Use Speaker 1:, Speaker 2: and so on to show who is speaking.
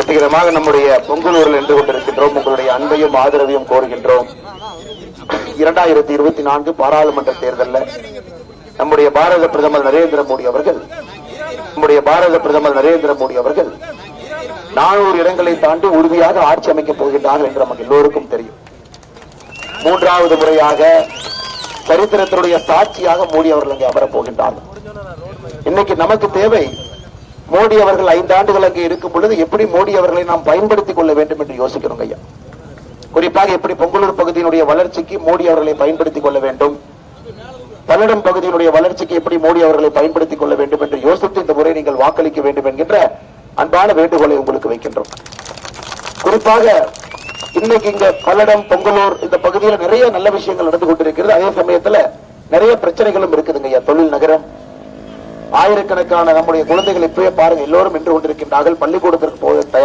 Speaker 1: வெற்றிகரமாக நம்முடைய பொங்கலூரில் நின்று கொண்டிருக்கின்றோம். உங்களுடைய அன்பையும் ஆதரவையும் கோருகின்றோம். 2024 பாராளுமன்ற தேர்தலில் நம்முடைய பாரத பிரதமர் நரேந்திர மோடி அவர்கள் 400 இடங்களை தாண்டி உறுதியாக ஆட்சி அமைக்கப் போகின்றார் என்று நமக்கு எல்லோருக்கும் தெரியும். 3வது முறையாக சரித்திரத்தினுடைய சாட்சியாக மோடி அவர்கள் அங்கே அமரப் போகின்றார்கள். இன்னைக்கு நமக்கு தேவை மோடி அவர்கள் 5 ஆண்டுகள் அங்கே இருக்கும் பொழுது எப்படி மோடி அவர்களை நாம் பயன்படுத்திக் கொள்ள வேண்டும் என்று யோசிக்கிறோம் ஐயா. குறிப்பாக எப்படி பொங்கலூர் பகுதியினுடைய வளர்ச்சிக்கு மோடி அவர்களை பயன்படுத்திக் கொள்ள வேண்டும், பல்லடம் பகுதியினுடைய வளர்ச்சிக்கு எப்படி மோடி அவர்களை பயன்படுத்திக் கொள்ள வேண்டும் என்று யோசித்து இந்த முறை நீங்கள் வாக்களிக்க வேண்டும் என்கின்ற அன்பான வேண்டுகோளை உங்களுக்கு வைக்கின்றோம். குறிப்பாக இன்னைக்கு இங்க பல்லடம் பொங்கலூர் இந்த பகுதியில் நிறைய நல்ல விஷயங்கள் நடந்து கொண்டிருக்கிறது. அதே சமயத்தில் நிறைய பிரச்சனைகளும் இருக்குதுங்க ஐயா. தொழில் நகரம், ஆயிரக்கணக்கான நம்முடைய குழந்தைகள் இப்பவே பாருங்க எல்லோரும் நின்று கொண்டிருக்கின்றார்கள். பள்ளிக்கூடத்திற்கு போக